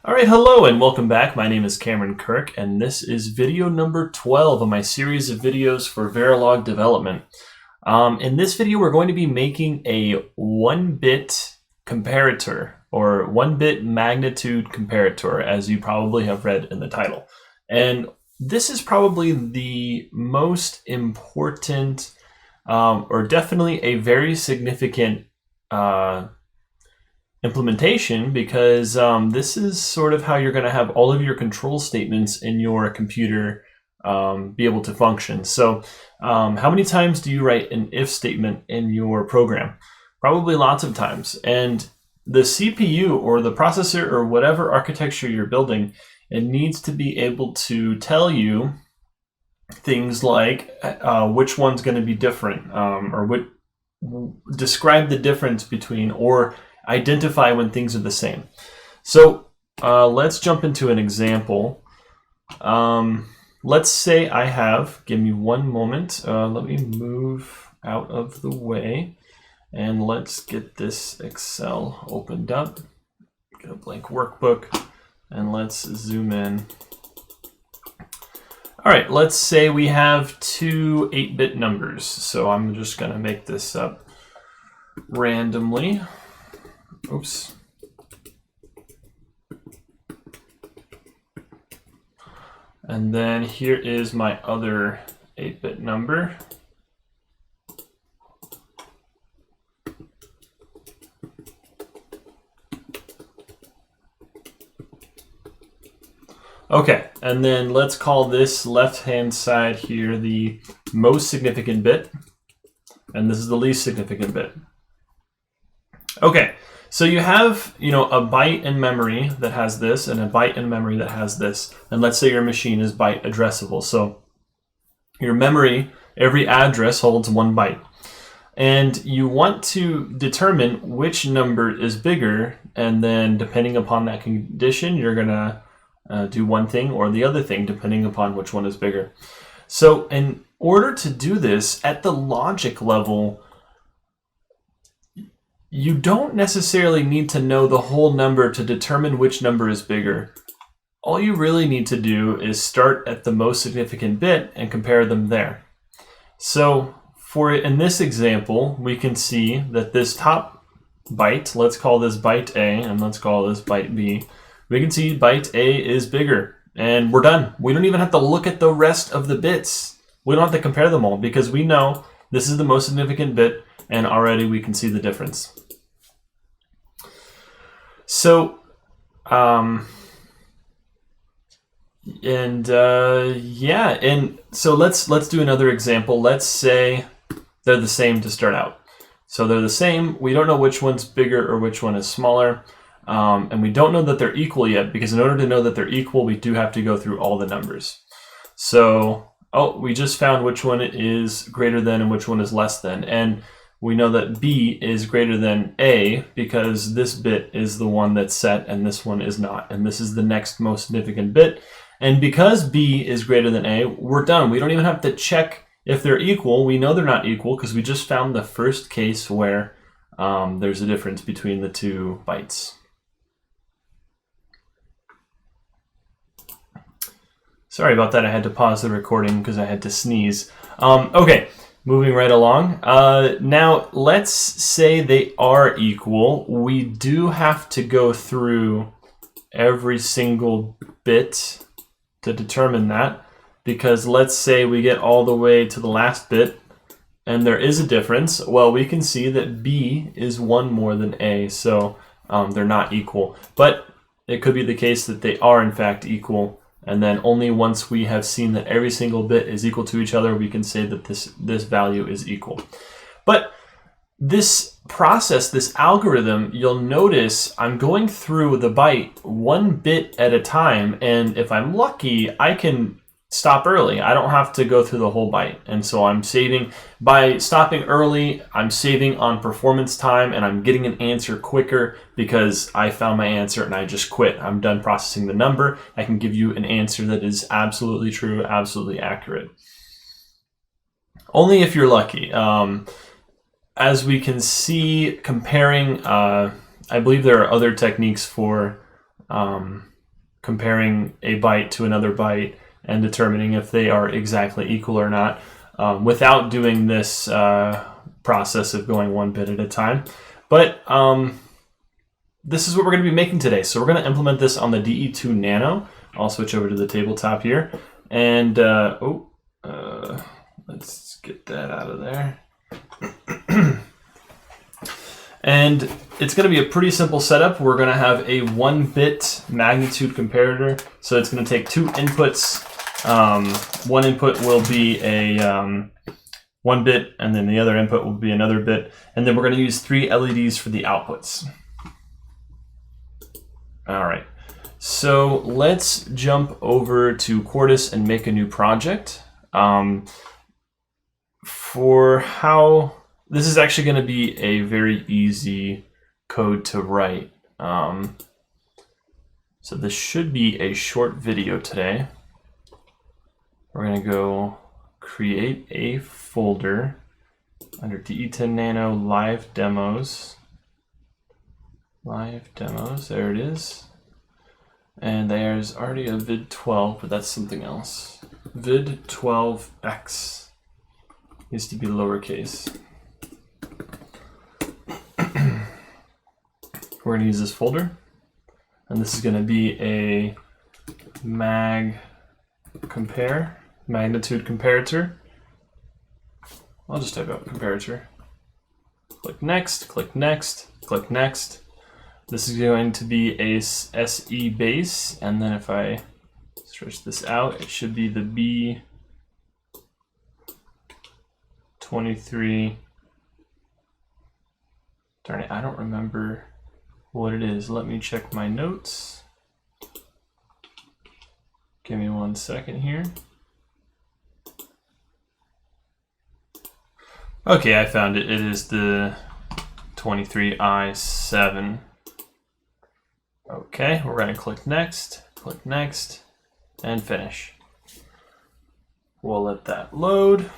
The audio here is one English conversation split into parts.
All right, hello and welcome back. My name is Cameron Kirk, and this is video number 12 of my series of videos for Verilog development. In this video, we're going to be making a 1-bit comparator, or 1-bit magnitude comparator, as you probably have read in the title. And this is probably the most important, or definitely a very significant implementation, because this is sort of how you're going to have all of your control statements in your computer be able to function. So how many times do you write an if statement in your program? Probably lots of times. And the CPU or the processor or whatever architecture you're building, it needs to be able to tell you things like which one's going to be different, or describe the difference between, or identify when things are the same. So let's jump into an example. Let's say I have, give me one moment, let me move out of the way, and let's get this Excel opened up. Get a blank workbook, and let's zoom in. All right, let's say we have two 8-bit numbers. So I'm just gonna make this up randomly. Oops. And then here is my other 8-bit number. Okay, and then let's call this left-hand side here the most significant bit, and this is the least significant bit. Okay. So you have, a byte in memory that has this and a byte in memory that has this. And let's say your machine is byte addressable. So your memory, every address holds 1 byte. And you want to determine which number is bigger. And then depending upon that condition, you're going to do one thing or the other thing, depending upon which one is bigger. So in order to do this at the logic level, you don't necessarily need to know the whole number to determine which number is bigger. All you really need to do is start at the most significant bit and compare them there. So in this example, we can see that this top byte, let's call this byte A and let's call this byte B. We can see byte A is bigger, and we're done. We don't even have to look at the rest of the bits. We don't have to compare them all because we know this is the most significant bit, and already we can see the difference. So, and so let's do another example. Let's say they're the same to start out. So they're the same. We don't know which one's bigger or which one is smaller, and we don't know that they're equal yet, because in order to know that they're equal, we do have to go through all the numbers. So, we just found which one is greater than and which one is less than, and we know that B is greater than A because this bit is the one that's set and this one is not. And this is the next most significant bit. And because B is greater than A, we're done. We don't even have to check if they're equal. We know they're not equal because we just found the first case where there's a difference between the two bytes. Sorry about that. I had to pause the recording because I had to sneeze. Okay. Moving right along. Now, let's say they are equal. We do have to go through every single bit to determine that, because let's say we get all the way to the last bit and there is a difference. Well, we can see that B is 1 more than A, so they're not equal. But it could be the case that they are in fact equal. And then only once we have seen that every single bit is equal to each other, we can say that this value is equal. But this process, this algorithm, you'll notice I'm going through the byte 1 bit at a time. And if I'm lucky, I can stop early. I don't have to go through the whole byte. And so I'm saving, by stopping early, I'm saving on performance time, and I'm getting an answer quicker because I found my answer and I just quit. I'm done processing the number. I can give you an answer that is absolutely true, absolutely accurate. Only if you're lucky. As we can see, comparing, I believe there are other techniques for comparing a byte to another byte and determining if they are exactly equal or not, without doing this process of going one bit at a time. But this is what we're going to be making today. So we're going to implement this on the DE2 Nano. I'll switch over to the tabletop here. And let's get that out of there. And it's going to be a pretty simple setup. We're going to have a 1-bit magnitude comparator. So it's going to take 2 inputs. One input will be a 1 bit, and then the other input will be another bit. And then we're going to use 3 LEDs for the outputs. All right. So let's jump over to Quartus and make a new project. This is actually going to be a very easy code to write. So this should be a short video today. We're going to go create a folder under DE10 Nano Live Demos. Live Demos, there it is. And there's already a vid12, but that's something else. Vid12x needs to be lowercase. We're going to use this folder, and this is going to be a magnitude comparator. I'll just type out comparator. Click next, click next, click next. This is going to be a SE base, and then if I stretch this out, it should be the B23. Darn it, I don't remember what it is. Let me check my notes. Give me 1 second here. Okay, I found it. It is the 23i7. Okay, we're going to click next, and finish. We'll let that load.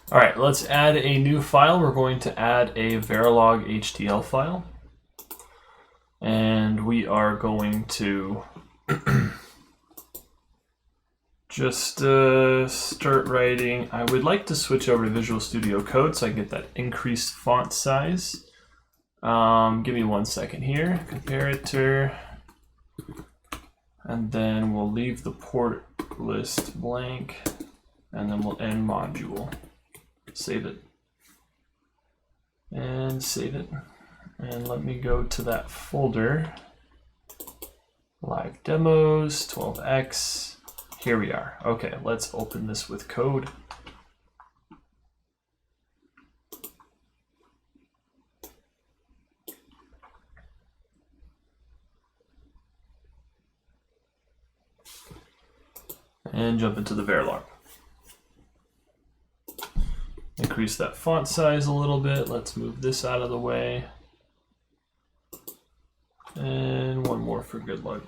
All right, let's add a new file. We're going to add a Verilog HDL file. And we are going to just start writing. I would like to switch over to Visual Studio Code so I get that increased font size. Give me 1 second here. Comparator. And then we'll leave the port list blank. And then we'll end module. Save it. And save it. And let me go to that folder. Live Demos, 12x. Here we are. Okay, let's open this with code. And jump into the Verilog. Increase that font size a little bit. Let's move this out of the way. And one more for good luck.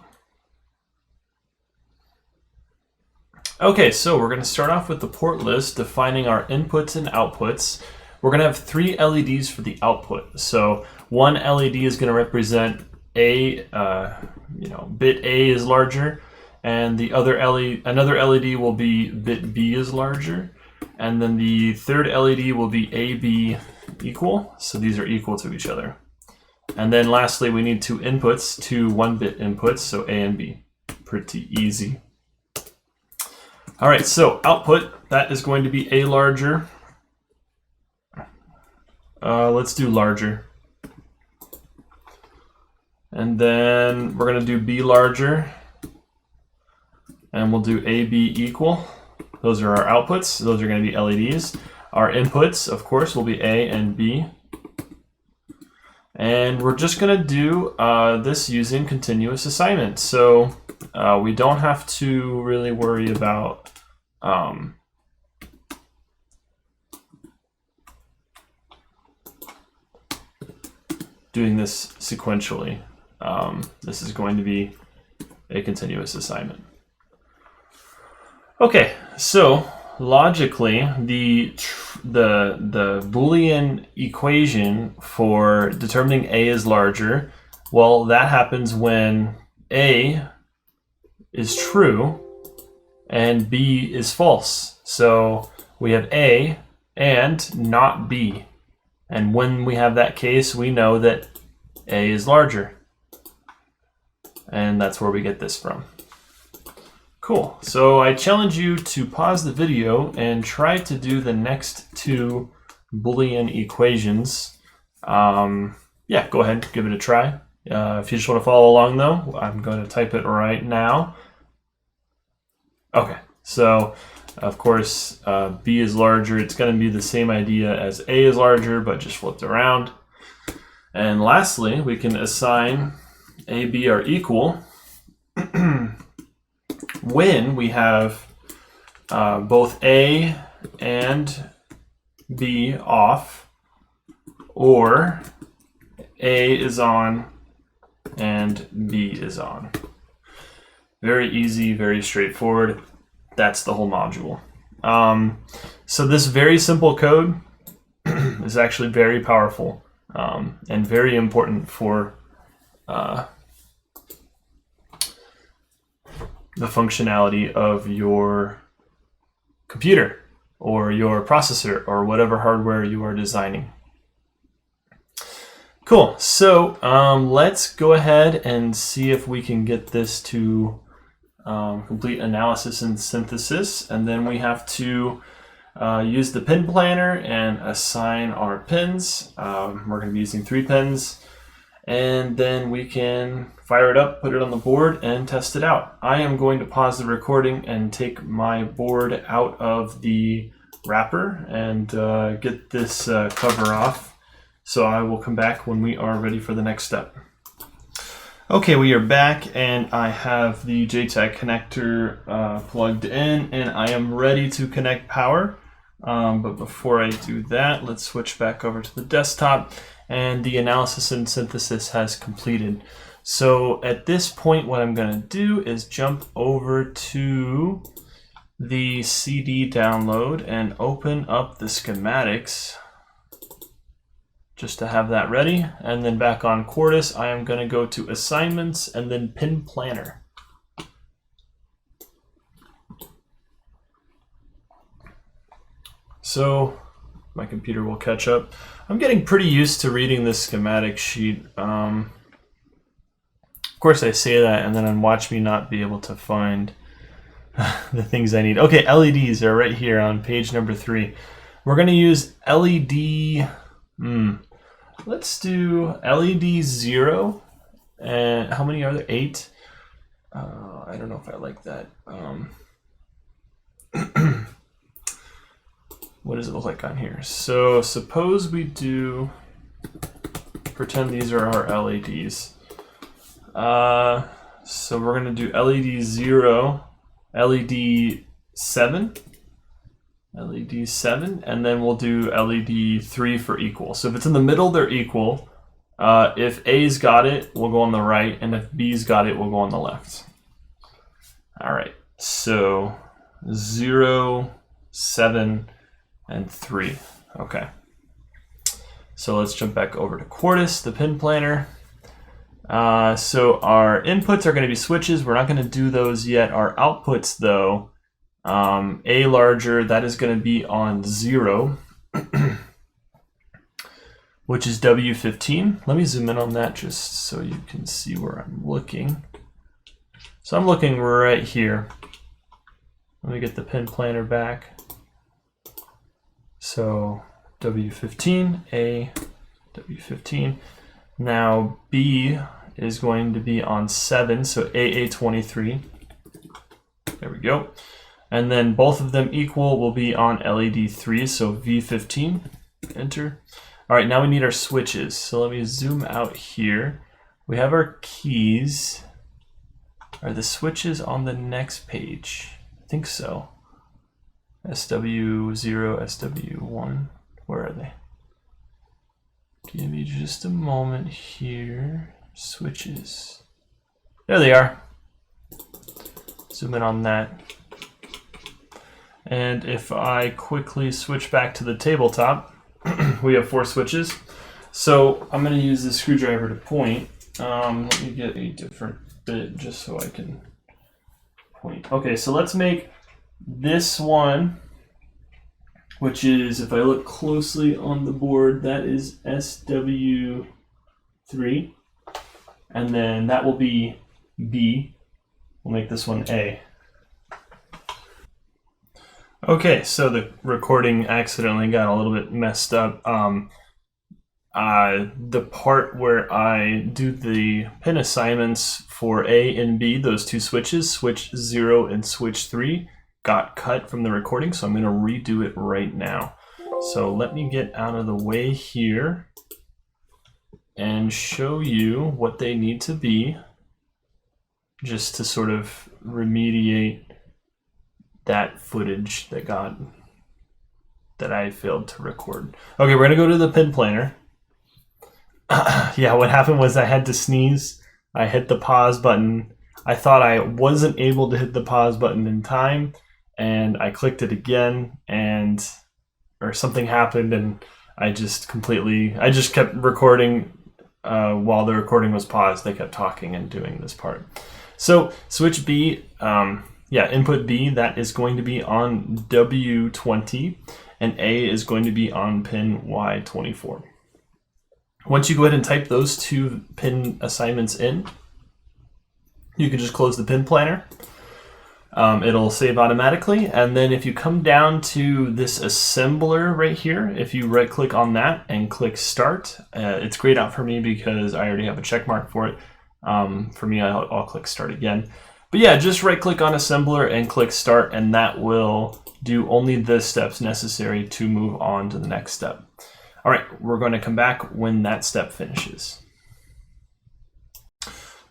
Okay, so we're going to start off with the port list, defining our inputs and outputs. We're going to have 3 LEDs for the output. So one LED is going to represent bit A is larger, and the other another LED will be bit B is larger, and then the third LED will be AB equal. So these are equal to each other. And then lastly, we need 2 inputs, 2 1-bit inputs, so A and B. Pretty easy. All right, so output, that is going to be A larger. Let's do larger. And then we're going to do B larger. And we'll do AB equal. Those are our outputs. Those are going to be LEDs. Our inputs, of course, will be A and B. And we're just going to do this using continuous assignment. So we don't have to really worry about doing this sequentially. This is going to be a continuous assignment. Okay, so logically, the Boolean equation for determining A is larger, well, that happens when A is true and B is false. So we have A and not B. And when we have that case, we know that A is larger. And that's where we get this from. Cool. So I challenge you to pause the video and try to do the next two Boolean equations. Yeah, go ahead, give it a try. If you just want to follow along though, I'm going to type it right now. Okay, so of course B is larger. It's going to be the same idea as A is larger, but just flipped around. And lastly, we can assign A, B are equal when we have both A and B off, or A is on and B is on. Very easy, very straightforward. That's the whole module. So this very simple code is actually very powerful and very important for the functionality of your computer or your processor or whatever hardware you are designing. Cool, so let's go ahead and see if we can get this to complete analysis and synthesis, and then we have to use the pin planner and assign our pins. We're going to be using 3 pins, and then we can fire it up, put it on the board, and test it out. I am going to pause the recording and take my board out of the wrapper and get this cover off. So I will come back when we are ready for the next step. Okay, we are back, and I have the JTAG connector plugged in, and I am ready to connect power. But before I do that, let's switch back over to the desktop, and the analysis and synthesis has completed. So at this point, what I'm going to do is jump over to the CD download and open up the schematics just to have that ready. And then back on Quartus, I am going to go to assignments and then pin planner. So my computer will catch up. I'm getting pretty used to reading this schematic sheet. Of course I say that and then watch me not be able to find the things I need. Okay, LEDs are right here on page number 3. We're going to use LED. Let's do LED 0. And how many are there? 8. I don't know if I like that. What does it look like on here? So suppose we do, pretend these are our LEDs. So we're going to do LED 0, LED 7, LED 7, and then we'll do LED 3 for equal. So if it's in the middle, they're equal. If A's got it, we'll go on the right, and if B's got it, we'll go on the left. All right, so 0, 7, and 3. Okay. So let's jump back over to Quartus, the pin planner. So our inputs are going to be switches. We're not going to do those yet. Our outputs, though, A larger, that is going to be on 0, which is W15. Let me zoom in on that just so you can see where I'm looking. So I'm looking right here. Let me get the pin planner back. So W15, A, W15. Now B is going to be on 7, so AA23. There we go. And then both of them equal will be on LED 3, so V15. Enter. All right, now we need our switches. So let me zoom out here. We have our keys. Are the switches on the next page? I think so. SW0, SW1. Where are they? Give me just a moment here. Switches. There they are. Zoom in on that. And if I quickly switch back to the tabletop, we have 4 switches. So I'm going to use the screwdriver to point. Let me get a different bit just so I can point. Okay, so let's make this one, which is, if I look closely on the board, that is SW3. And then that will be B. We'll make this one A. Okay, so the recording accidentally got a little bit messed up. The part where I do the pin assignments for A and B, those 2 switches, switch 0 and switch 3, got cut from the recording, so I'm going to redo it right now. So let me get out of the way here and show you what they need to be, just to sort of remediate that footage that I failed to record. Okay, we're gonna go to the pin planner. Yeah, what happened was I had to sneeze. I hit the pause button. I thought I wasn't able to hit the pause button in time, and I clicked it again, or something happened, and I just kept recording while the recording was paused. They kept talking and doing this part. So switch B, input B, that is going to be on W20, and A is going to be on pin Y24. Once you go ahead and type those 2 pin assignments in, you can just close the pin planner. It'll save automatically, and then if you come down to this assembler right here, if you right click on that and click start, it's grayed out for me because I already have a check mark for it. For me, I'll click start again. But yeah, just right click on assembler and click start, and that will do only the steps necessary to move on to the next step. All right, we're going to come back when that step finishes.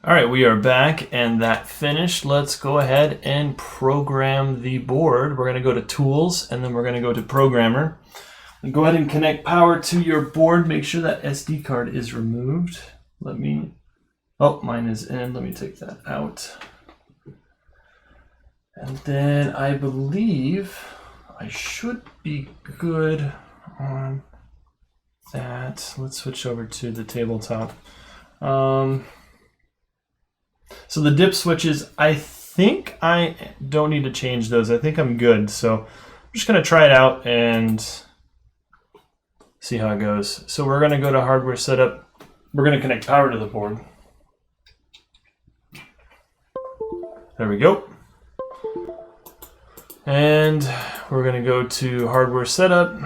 All right, we are back and that finished. Let's go ahead and program the board. We're going to go to Tools and then we're going to go to Programmer. And go ahead and connect power to your board. Make sure that SD card is removed. Oh, mine is in. Let me take that out. And then I believe I should be good on that. Let's switch over to the tabletop. So the dip switches, I think I don't need to change those. I think I'm good. So I'm just going to try it out and see how it goes. So we're going to go to hardware setup. We're going to connect power to the board. There we go. And we're going to go to hardware setup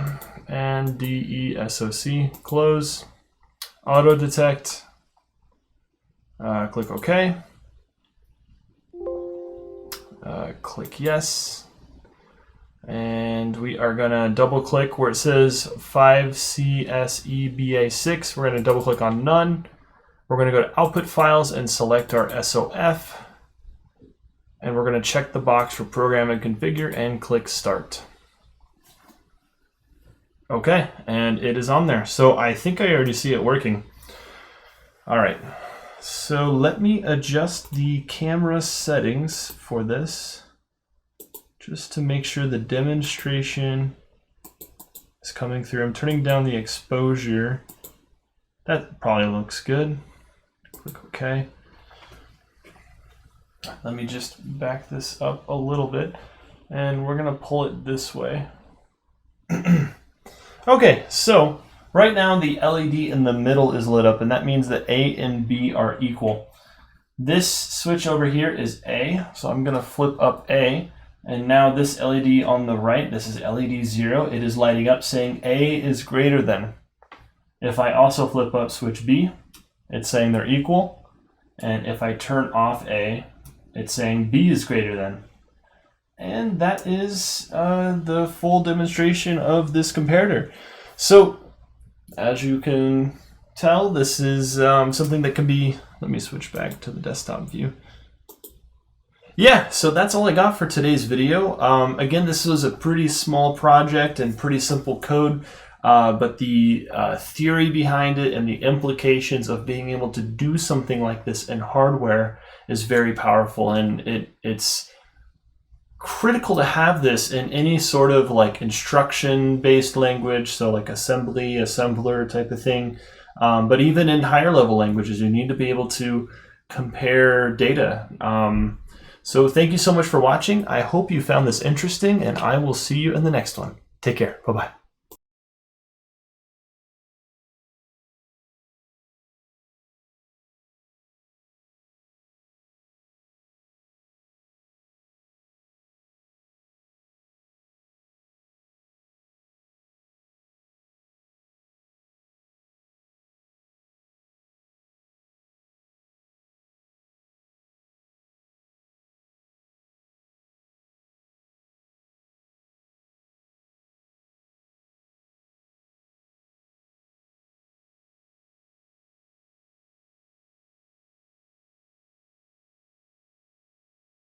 and DESOC, close, auto detect, click OK. Click yes, and we are going to double click where it says 5CSEBA6. We're going to double click on none. We're going to go to output files and select our SOF, and we're going to check the box for program and configure and click start. Okay, and it is on there. So I think I already see it working. All right, so let me adjust the camera settings for this, just to make sure the demonstration is coming through. I'm turning down the exposure. That probably looks good. Click OK. Let me just back this up a little bit, and we're going to pull it this way. Okay, so right now the LED in the middle is lit up, and that means that A and B are equal. This switch over here is A, so I'm going to flip up A. And now this LED on the right, this is LED 0, it is lighting up saying A is greater than. If I also flip up switch B, it's saying they're equal. And if I turn off A, it's saying B is greater than. And that is the full demonstration of this comparator. So as you can tell, this is something that can be, let me switch back to the desktop view. Yeah, so that's all I got for today's video. Again, this was a pretty small project and pretty simple code, but the theory behind it and the implications of being able to do something like this in hardware is very powerful, and it's critical to have this in any sort of like instruction-based language, so like assembly, assembler type of thing. But even in higher level languages, you need to be able to compare data. So thank you so much for watching. I hope you found this interesting, and I will see you in the next one. Take care. Bye-bye.